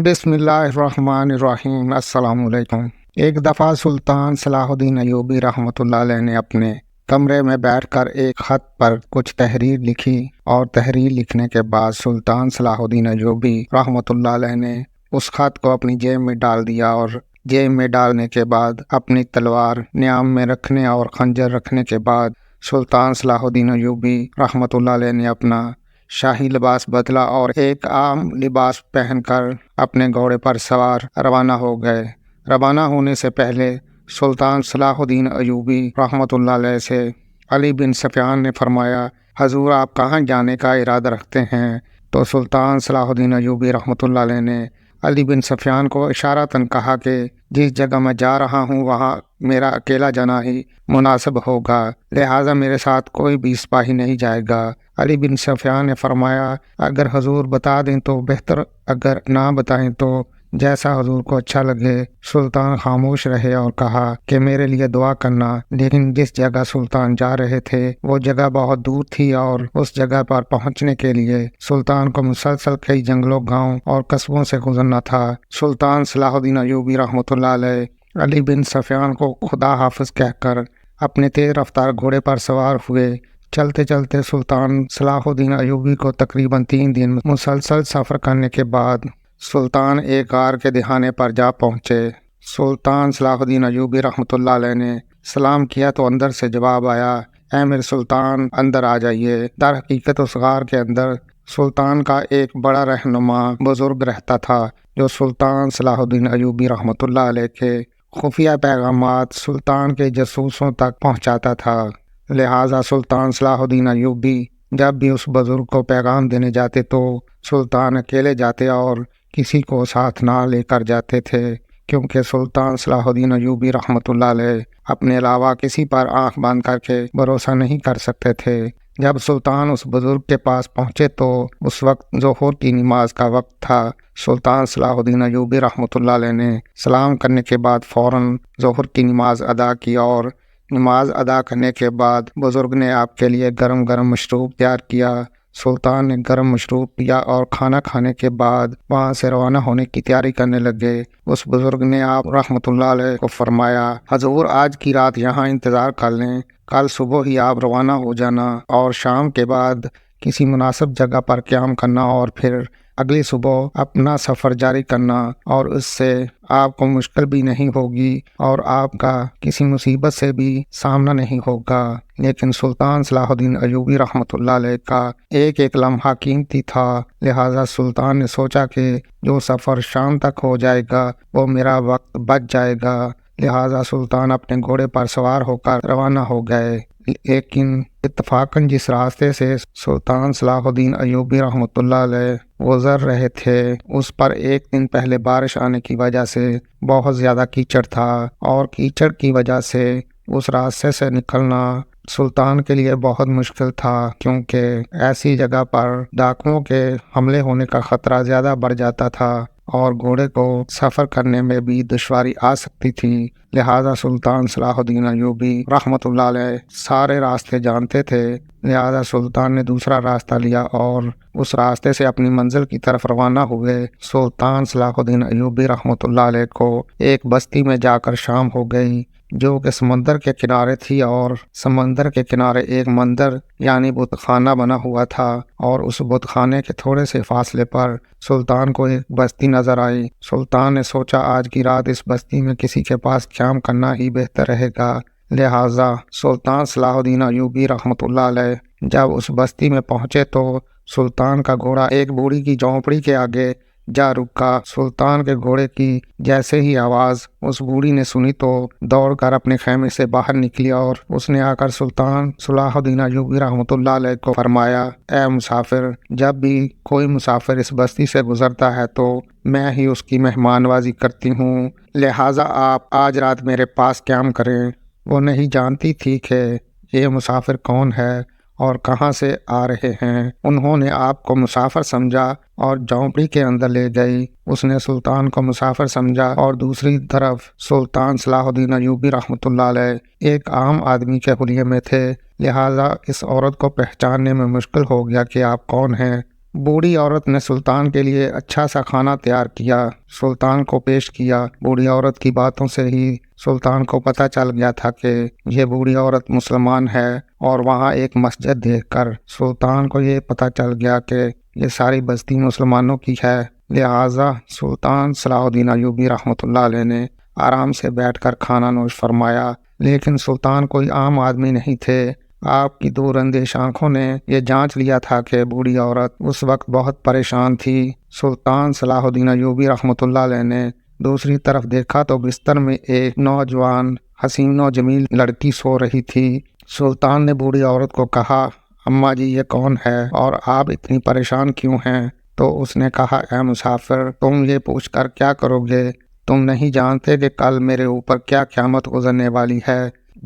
بسم اللہ الرحمن الرحیم۔ السلام علیکم۔ ایک دفعہ سلطان صلاح الدین ایوبی رحمۃ اللہ علیہ نے اپنے کمرے میں بیٹھ کر ایک خط پر کچھ تحریر لکھی، اور تحریر لکھنے کے بعد سلطان صلاح الدین ایوبی رحمۃ اللہ علیہ نے اس خط کو اپنی جیب میں ڈال دیا، اور جیب میں ڈالنے کے بعد اپنی تلوار نیام میں رکھنے اور خنجر رکھنے کے بعد سلطان صلاح الدین ایوبی رحمۃ اللہ علیہ نے اپنا شاہی لباس بدلا اور ایک عام لباس پہن کر اپنے گھوڑے پر سوار روانہ ہو گئے۔ روانہ ہونے سے پہلے سلطان صلاح الدین ایوبی رحمۃ اللہ علیہ سے علی بن سفیان نے فرمایا، حضور آپ کہاں جانے کا ارادہ رکھتے ہیں؟ تو سلطان صلاح الدین ایوبی رحمۃ اللہ علیہ نے علی بن سفیان کو اشارتاً کہا کہ جس جگہ میں جا رہا ہوں وہاں میرا اکیلا جانا ہی مناسب ہوگا، لہٰذا میرے ساتھ کوئی بھی سپاہی نہیں جائے گا۔ علی بن سفیان نے فرمایا، اگر حضور بتا دیں تو بہتر، اگر نہ بتائیں تو جیسا حضور کو اچھا لگے۔ سلطان خاموش رہے اور کہا کہ میرے لیے دعا کرنا، لیکن جس جگہ سلطان جا رہے تھے وہ جگہ بہت دور تھی، اور اس جگہ پر پہنچنے کے لیے سلطان کو مسلسل کئی جنگلوں، گاؤں اور قصبوں سے گزرنا تھا۔ سلطان صلاح الدین ایوبی رحمۃ اللہ علیہ علی بن سفیان کو خدا حافظ کہہ کر اپنے تیز رفتار گھوڑے پر سوار ہوئے۔ چلتے چلتے سلطان صلاح الدین ایوبی کو تقریباً 3 دن مسلسل سفر کرنے کے بعد سلطان ایک غار کے دہانے پر جا پہنچے۔ سلطان صلاح الدین ایوبی رحمۃ اللہ علیہ نے سلام کیا تو اندر سے جواب آیا، اے میرے سلطان اندر آ جائیے۔ در حقیقت اس غار کے اندر سلطان کا ایک بڑا رہنما بزرگ رہتا تھا، جو سلطان صلاح الدین ایوبی رحمۃ اللہ علیہ کے خفیہ پیغامات سلطان کے جاسوسوں تک پہنچاتا تھا۔ لہٰذا سلطان صلاح الدین ایوبی جب بھی اس بزرگ کو پیغام دینے جاتے تو سلطان اکیلے جاتے اور کسی کو ساتھ نہ لے کر جاتے تھے، کیونکہ سلطان صلاح الدین ایوبی رحمۃ اللہ علیہ اپنے علاوہ کسی پر آنکھ بند کر کے بھروسہ نہیں کر سکتے تھے۔ جب سلطان اس بزرگ کے پاس پہنچے تو اس وقت ظہر کی نماز کا وقت تھا۔ سلطان صلاح الدین ایوبی رحمۃ اللہ علیہ نے سلام کرنے کے بعد فوراً ظہر کی نماز ادا کی، اور نماز ادا کرنے کے بعد بزرگ نے آپ کے لیے گرم گرم مشروب تیار کیا۔ سلطان نے گرم مشروب پیا اور کھانا کھانے کے بعد وہاں سے روانہ ہونے کی تیاری کرنے لگے۔ اس بزرگ نے آپ رحمۃ اللہ علیہ کو فرمایا، حضور آج کی رات یہاں انتظار کر لیں، کل صبح ہی آپ روانہ ہو جانا، اور شام کے بعد کسی مناسب جگہ پر قیام کرنا، اور پھر اگلی صبح اپنا سفر جاری کرنا، اور اس سے آپ کو مشکل بھی نہیں ہوگی اور آپ کا کسی مصیبت سے بھی سامنا نہیں ہوگا۔ لیکن سلطان صلاح الدین ایوبی رحمۃ اللہ علیہ کا ایک ایک لمحہ قیمتی تھا، لہٰذا سلطان نے سوچا کہ جو سفر شام تک ہو جائے گا وہ میرا وقت بچ جائے گا، لہٰذا سلطان اپنے گھوڑے پر سوار ہو کر روانہ ہو گئے۔ لیکن اتفاقاً جس راستے سے سلطان صلاح الدین ایوبی رحمۃ اللہ علیہ گزر رہے تھے اس پر ایک دن پہلے بارش آنے کی وجہ سے بہت زیادہ کیچڑ تھا، اور کیچڑ کی وجہ سے اس راستے سے نکلنا سلطان کے لیے بہت مشکل تھا، کیونکہ ایسی جگہ پر ڈاکوؤں کے حملے ہونے کا خطرہ زیادہ بڑھ جاتا تھا، اور گھوڑے کو سفر کرنے میں بھی دشواری آ سکتی تھی۔ لہٰذا سلطان صلاح الدین ایوبی رحمۃ اللہ علیہ سارے راستے جانتے تھے، لہٰذا سلطان نے دوسرا راستہ لیا اور اس راستے سے اپنی منزل کی طرف روانہ ہوئے۔ سلطان صلاح الدین ایوبی رحمۃ اللہ علیہ کو ایک بستی میں جا کر شام ہو گئی، جو کہ سمندر کے کنارے تھی، اور سمندر کے کنارے ایک مندر یعنی بت خانہ بنا ہوا تھا، اور اس بت خانے کے تھوڑے سے فاصلے پر سلطان کو ایک بستی نظر آئی۔ سلطان نے سوچا آج کی رات اس بستی میں کسی کے پاس قیام کرنا ہی بہتر رہے گا، لہٰذا سلطان صلاح الدین ایوبی رحمۃ اللہ علیہ جب اس بستی میں پہنچے تو سلطان کا گھوڑا ایک بوڑھی کی جھونپڑی کے آگے جا رکا۔ سلطان کے گھوڑے کی جیسے ہی آواز اس بوڑھی نے سنی تو دوڑ کر اپنے خیمے سے باہر نکلی، اور اس نے آ کر سلطان صلاح الدین ایوبی رحمۃ اللہ علیہ کو فرمایا، اے مسافر، جب بھی کوئی مسافر اس بستی سے گزرتا ہے تو میں ہی اس کی مہمان نوازی کرتی ہوں، لہٰذا آپ آج رات میرے پاس قیام کریں۔ وہ نہیں جانتی تھی کہ یہ مسافر کون ہے اور کہاں سے آ رہے ہیں۔ انہوں نے آپ کو مسافر سمجھا اور جھونپڑی کے اندر لے گئی۔ اس نے سلطان کو مسافر سمجھا، اور دوسری طرف سلطان صلاح الدین ایوبی رحمۃ اللہ علیہ ایک عام آدمی کے حلیے میں تھے، لہٰذا اس عورت کو پہچاننے میں مشکل ہو گیا کہ آپ کون ہیں۔ بوڑھی عورت نے سلطان کے لیے اچھا سا کھانا تیار کیا، سلطان کو پیش کیا۔ بوڑھی عورت کی باتوں سے ہی سلطان کو پتہ چل گیا تھا کہ یہ بوڑھی عورت مسلمان ہے، اور وہاں ایک مسجد دیکھ کر سلطان کو یہ پتہ چل گیا کہ یہ ساری بستی مسلمانوں کی ہے۔ لہٰذا سلطان صلاح الدین ایوبی رحمۃ اللہ علیہ نے آرام سے بیٹھ کر کھانا نوش فرمایا، لیکن سلطان کوئی عام آدمی نہیں تھے۔ آپ کی دور اندیش آنکھوں نے یہ جانچ لیا تھا کہ بوڑھی عورت اس وقت بہت پریشان تھی۔ سلطان صلاح الدین ایوبی رحمۃ اللہ علیہ نے دوسری طرف دیکھا تو بستر میں ایک نوجوان حسین و جمیل لڑکی سو رہی تھی۔ سلطان نے بوڑھی عورت کو کہا، اماں جی یہ کون ہے اور آپ اتنی پریشان کیوں ہیں؟ تو اس نے کہا، اے مسافر، تم یہ پوچھ کر کیا کرو گے؟ تم نہیں جانتے کہ کل میرے اوپر کیا قیامت گزرنے والی ہے۔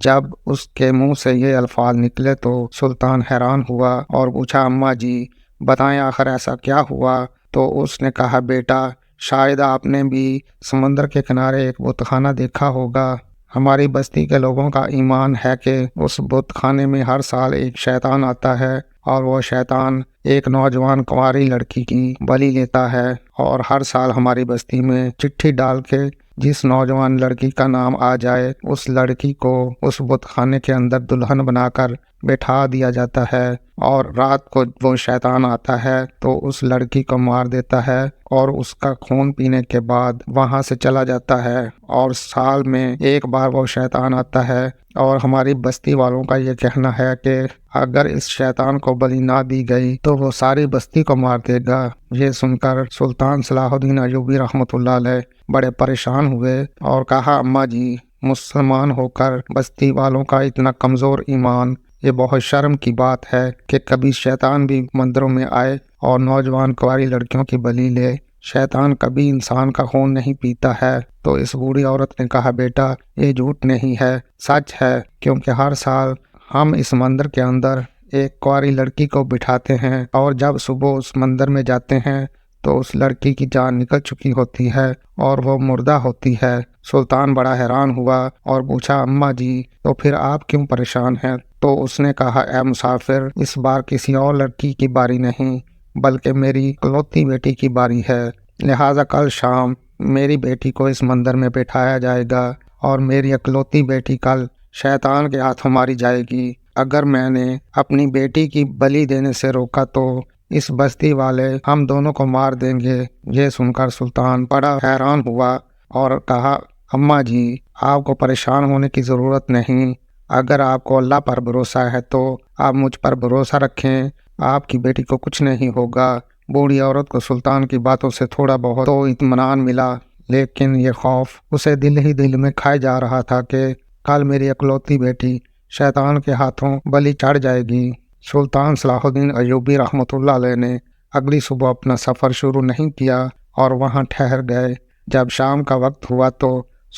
جب اس کے منہ سے یہ الفاظ نکلے تو سلطان حیران ہوا اور پوچھا، اماں جی بتائیں آخر ایسا کیا ہوا؟ تو اس نے کہا، بیٹا شاید آپ نے بھی سمندر کے کنارے ایک بت خانہ دیکھا ہوگا۔ ہماری بستی کے لوگوں کا ایمان ہے کہ اس بت خانے میں ہر سال ایک شیطان آتا ہے، اور وہ شیطان ایک نوجوان کنواری لڑکی کی بلی لیتا ہے، اور ہر سال ہماری بستی میں چٹھی ڈال کے جس نوجوان لڑکی کا نام آ جائے اس لڑکی کو اس بت خانے کے اندر دلہن بنا کر بٹھا دیا جاتا ہے، اور رات کو وہ شیطان آتا ہے تو اس لڑکی کو مار دیتا ہے اور اس کا خون پینے کے بعد وہاں سے چلا جاتا ہے، اور سال میں ایک بار وہ شیطان آتا ہے۔ اور ہماری بستی والوں کا یہ کہنا ہے کہ اگر اس شیطان کو بلی نہ دی گئی تو وہ ساری بستی کو مار دے گا۔ یہ سن کر سلطان صلاح الدین ایوبی رحمۃ اللہ علیہ بڑے پریشان ہوئے اور کہا، اماں جی مسلمان ہو کر بستی والوں کا اتنا کمزور ایمان، یہ بہت شرم کی بات ہے کہ کبھی شیطان بھی مندروں میں آئے اور نوجوان کنواری لڑکیوں کی بلی لے۔ شیطان کبھی انسان کا خون نہیں پیتا ہے۔ تو اس بوڑھی عورت نے کہا، بیٹا یہ جھوٹ نہیں ہے، سچ ہے، کیونکہ ہر سال ہم اس مندر کے اندر ایک کنواری لڑکی کو بٹھاتے ہیں، اور جب صبح اس مندر میں جاتے ہیں تو اس لڑکی کی جان نکل چکی ہوتی ہے اور وہ مردہ ہوتی ہے۔ سلطان بڑا حیران ہوا اور پوچھا، اماں جی تو پھر آپ کیوں پریشان ہیں؟ تو اس نے کہا، اے مسافر، اس بار کسی اور لڑکی کی باری نہیں بلکہ میری اکلوتی بیٹی کی باری ہے، لہٰذا کل شام میری بیٹی کو اس مندر میں بٹھایا جائے گا، اور میری اکلوتی بیٹی کل شیطان کے ہاتھوں ماری جائے گی۔ اگر میں نے اپنی بیٹی کی بلی دینے سے روکا تو اس بستی والے ہم دونوں کو مار دیں گے۔ یہ سن کر سلطان بڑا حیران ہوا اور کہا، اماں جی آپ کو پریشان ہونے کی ضرورت نہیں، اگر آپ کو اللہ پر بھروسہ ہے تو آپ مجھ پر بھروسہ رکھیں، آپ کی بیٹی کو کچھ نہیں ہوگا۔ بوڑھی عورت کو سلطان کی باتوں سے تھوڑا بہت تو اطمینان ملا، لیکن یہ خوف اسے دل ہی دل میں کھائے جا رہا تھا کہ کل میری اکلوتی بیٹی شیطان کے ہاتھوں بلی چڑھ جائے گی۔ سلطان صلاح الدین ایوبی رحمۃ اللہ علیہ نے اگلی صبح اپنا سفر شروع نہیں کیا اور وہاں ٹھہر گئے۔ جب شام کا وقت ہوا تو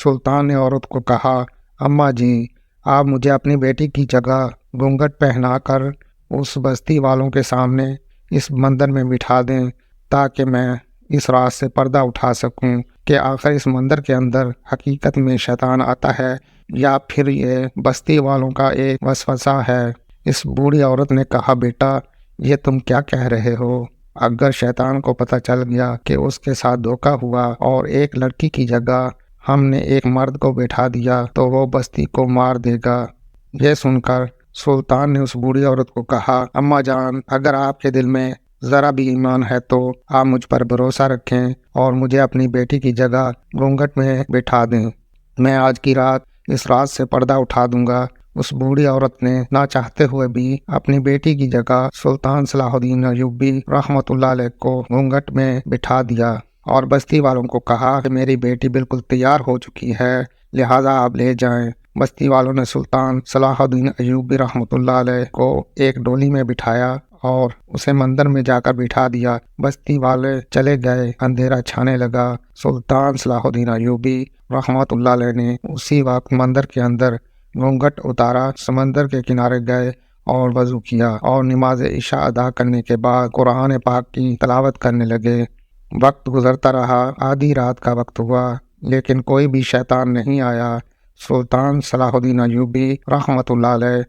سلطان نے عورت کو کہا، اماں جی آپ مجھے اپنی بیٹی کی جگہ گھونگھٹ پہنا کر اس بستی والوں کے سامنے اس مندر میں بٹھا دیں تاکہ میں اس راز سے پردہ اٹھا سکوں کہ آخر اس مندر کے اندر حقیقت میں شیطان آتا ہے یا پھر یہ بستی والوں کا ایک وسوسہ ہے۔ اس بوڑھی عورت نے کہا، بیٹا یہ تم کیا کہہ رہے ہو؟ اگر شیطان کو پتہ چل گیا کہ اس کے ساتھ دھوکہ ہوا اور ایک لڑکی کی جگہ ہم نے ایک مرد کو بٹھا دیا تو وہ بستی کو مار دے گا۔ یہ سن کر سلطان نے اس بوڑھی عورت کو کہا، اماں جان اگر آپ کے دل میں ذرا بھی ایمان ہے تو آپ مجھ پر بھروسہ رکھیں اور مجھے اپنی بیٹی کی جگہ گھونگھٹ میں بٹھا دیں، میں آج کی رات اس راز سے پردہ اٹھا دوں گا۔ اس بوڑھی عورت نے نہ چاہتے ہوئے بھی اپنی بیٹی کی جگہ سلطان صلاح الدین ایوبی رحمۃ اللہ علیہ کو گھونگھٹ میں بٹھا دیا اور بستی والوں کو کہا کہ میری بیٹی بالکل تیار ہو چکی ہے، لہٰذا آپ لے جائیں۔ بستی والوں نے سلطان صلاح الدین ایوبی رحمۃ اللہ علیہ کو ایک ڈولی میں بٹھایا اور اسے مندر میں جا کر بٹھا دیا۔ بستی والے چلے گئے، اندھیرا چھانے لگا۔ سلطان صلاح الدین ایوبی رحمۃ اللہ علیہ نے اسی وقت مندر کے اندر گھونگھٹ اتارا، سمندر کے کنارے گئے اور وضو کیا اور نماز عشاء ادا کرنے کے بعد قرآن پاک کی تلاوت کرنے لگے۔ وقت گزرتا رہا، آدھی رات کا وقت ہوا لیکن کوئی بھی شیطان نہیں آیا۔ سلطان صلاح الدین ایوبی رحمۃ اللہ علیہ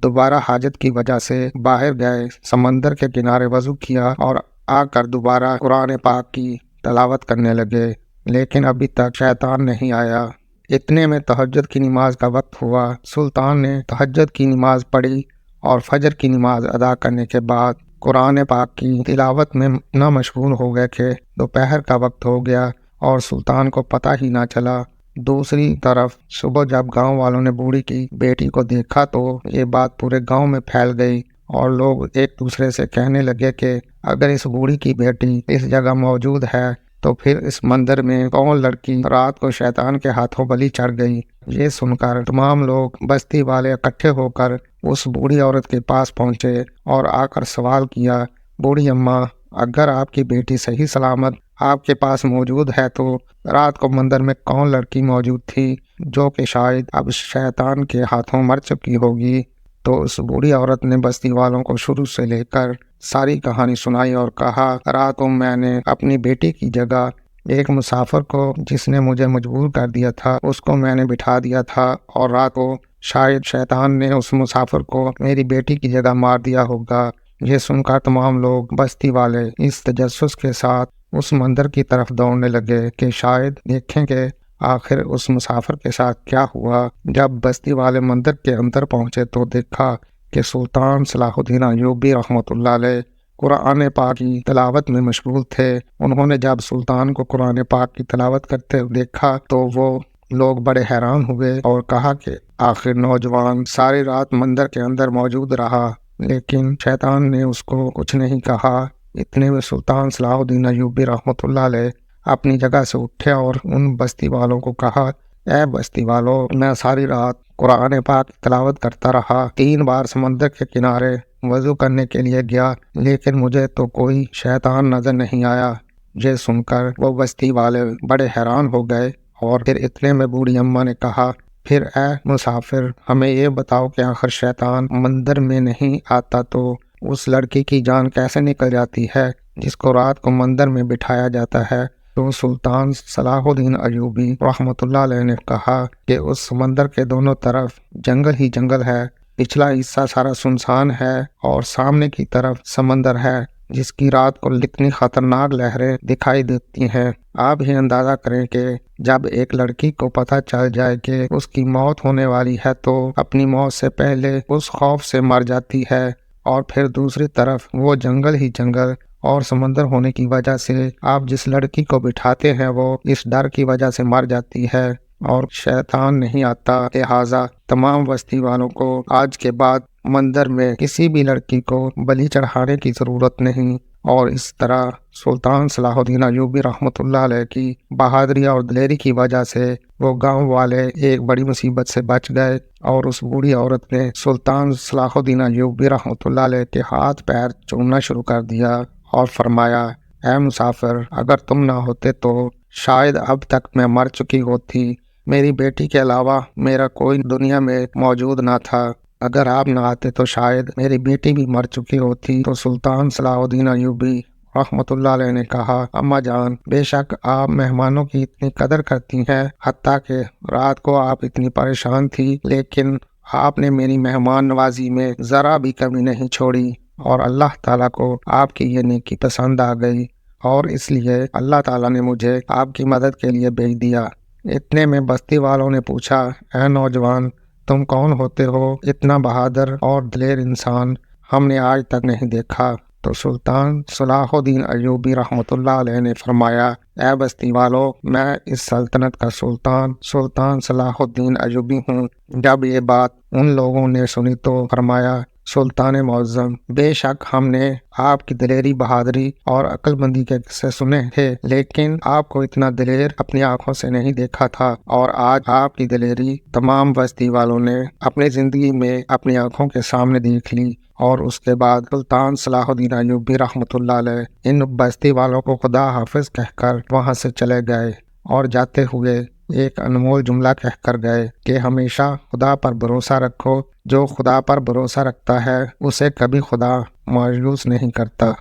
دوبارہ حاجت کی وجہ سے باہر گئے، سمندر کے کنارے وضو کیا اور آ کر دوبارہ قرآن پاک کی تلاوت کرنے لگے، لیکن ابھی تک شیطان نہیں آیا۔ اتنے میں تہجد کی نماز کا وقت ہوا۔ سلطان نے تہجد کی نماز پڑھی اور فجر کی نماز ادا کرنے کے بعد قرآن پاک کی تلاوت میں نہ مشغول ہو گئے کہ دوپہر کا وقت ہو گیا اور سلطان کو پتہ ہی نہ چلا۔ دوسری طرف صبح جب گاؤں والوں نے بوڑھی کی بیٹی کو دیکھا تو یہ بات پورے گاؤں میں پھیل گئی اور لوگ ایک دوسرے سے کہنے لگے کہ اگر اس بوڑھی کی بیٹی اس جگہ موجود ہے تو پھر اس مندر میں کون لڑکی رات کو شیطان کے ہاتھوں بلی چڑھ گئی۔ یہ سن کر تمام لوگ بستی والے اکٹھے ہو کر اس بوڑھی عورت کے پاس پہنچے اور آ کر سوال کیا، بوڑھی اماں، اگر آپ کی بیٹی صحیح سلامت آپ کے پاس موجود ہے تو رات کو مندر میں کون لڑکی موجود تھی جو کہ شاید اب شیطان کے ہاتھوں مر چکی ہوگی؟ تو اس بوڑھی عورت نے بستی والوں کو شروع سے لے کر ساری کہانی سنائی اور کہا، رات کو میں نے اپنی بیٹی کی جگہ ایک مسافر کو، جس نے مجھے مجبور کر دیا تھا، اس کو میں نے بٹھا دیا تھا اور رات کو شاید شیطان نے اس مسافر کو میری بیٹی کی جگہ مار دیا ہوگا۔ یہ سن کر تمام لوگ بستی والے اس تجسس کے ساتھ اس مندر کی طرف دوڑنے لگے کہ شاید دیکھیں کہ آخر اس مسافر کے ساتھ کیا ہوا۔ جب بستی والے مندر کے اندر پہنچے تو دیکھا کہ سلطان صلاح الدین ایوبی رحمۃ اللہ علیہ قرآن پاک کی تلاوت میں مشغول تھے۔ انہوں نے جب سلطان کو قرآن پاک کی تلاوت کرتے دیکھا تو وہ لوگ بڑے حیران ہوئے اور کہا کہ آخر نوجوان ساری رات مندر کے اندر موجود رہا لیکن شیطان نے اس کو کچھ نہیں کہا۔ اتنے میں سلطان صلاح الدین ایوبی رحمۃ اللہ علیہ اپنی جگہ سے اٹھے اور ان بستی والوں کو کہا، اے بستی والوں، میں ساری رات قرآن پاک کی تلاوت کرتا رہا، 3 بار سمندر کے کنارے وضو کرنے کے لیے گیا لیکن مجھے تو کوئی شیطان نظر نہیں آیا۔ یہ سن کر وہ بستی والے بڑے حیران ہو گئے اور پھر اتنے میں بوڑھی اماں نے کہا، پھر اے مسافر، ہمیں یہ بتاؤ کہ آخر شیطان مندر میں نہیں آتا تو اس لڑکی کی جان کیسے نکل جاتی ہے جس کو رات کو مندر میں بٹھایا جاتا ہے؟ تو سلطان صلاح الدین ایوبی رحمۃ اللہ علیہ نے کہا کہ اس سمندر کے دونوں طرف جنگل ہی جنگل ہے، پچھلا حصہ سارا سنسان ہے اور سامنے کی طرف سمندر ہے جس کی رات کو اتنی خطرناک لہریں دکھائی دیتی ہیں۔ آپ ہی اندازہ کریں کہ جب ایک لڑکی کو پتہ چل جائے کہ اس کی موت ہونے والی ہے تو اپنی موت سے پہلے اس خوف سے مر جاتی ہے، اور پھر دوسری طرف وہ جنگل ہی جنگل اور سمندر ہونے کی وجہ سے آپ جس لڑکی کو بٹھاتے ہیں وہ اس ڈر کی وجہ سے مر جاتی ہے اور شیطان نہیں آتا۔ لہٰذا تمام بستی والوں کو آج کے بعد مندر میں کسی بھی لڑکی کو بلی چڑھانے کی ضرورت نہیں۔ اور اس طرح سلطان صلاح الدین ایوبی رحمۃ اللہ علیہ کی بہادری اور دلیری کی وجہ سے وہ گاؤں والے ایک بڑی مصیبت سے بچ گئے، اور اس بوڑھی عورت نے سلطان صلاح الدین ایوبی رحمۃ اللہ علیہ کے ہاتھ پیر چومنا شروع کر دیا اور فرمایا، اے مسافر، اگر تم نہ ہوتے تو شاید اب تک میں مر چکی ہوتی، میری بیٹی کے علاوہ میرا کوئی دنیا میں موجود نہ تھا، اگر آپ نہ آتے تو شاید میری بیٹی بھی مر چکی ہوتی۔ تو سلطان صلاح الدین ایوبی رحمۃ اللہ علیہ نے کہا، اماں جان، بے شک آپ مہمانوں کی اتنی قدر کرتی ہیں، حتیٰ کہ رات کو آپ اتنی پریشان تھی لیکن آپ نے میری مہمان نوازی میں ذرا بھی کمی نہیں چھوڑی، اور اللہ تعالیٰ کو آپ کی یہ نیکی پسند آ گئی اور اس لیے اللہ تعالیٰ نے مجھے آپ کی مدد کے لیے بھیج دیا۔ اتنے میں بستی والوں نے پوچھا، اے نوجوان، تم کون ہوتے ہو؟ اتنا بہادر اور دلیر انسان ہم نے آج تک نہیں دیکھا۔ تو سلطان صلاح الدین ایوبی رحمۃ اللہ علیہ نے فرمایا، اے بستی والو، میں اس سلطنت کا سلطان صلاح الدین ایوبی ہوں۔ جب یہ بات ان لوگوں نے سنی تو فرمایا، سلطان معظم، بے شک ہم نے آپ کی دلیری، بہادری اور عقل مندی کے قصے سنے تھے لیکن آپ کو اتنا دلیر اپنی آنکھوں سے نہیں دیکھا تھا، اور آج آپ کی دلیری تمام بستی والوں نے اپنی زندگی میں اپنی آنکھوں کے سامنے دیکھ لی۔ اور اس کے بعد سلطان صلاح الدین ایوبی رحمۃ اللہ علیہ ان بستی والوں کو خدا حافظ کہہ کر وہاں سے چلے گئے، اور جاتے ہوئے ایک انمول جملہ کہہ کر گئے کہ ہمیشہ خدا پر بھروسہ رکھو، جو خدا پر بھروسہ رکھتا ہے اسے کبھی خدا مایوس نہیں کرتا۔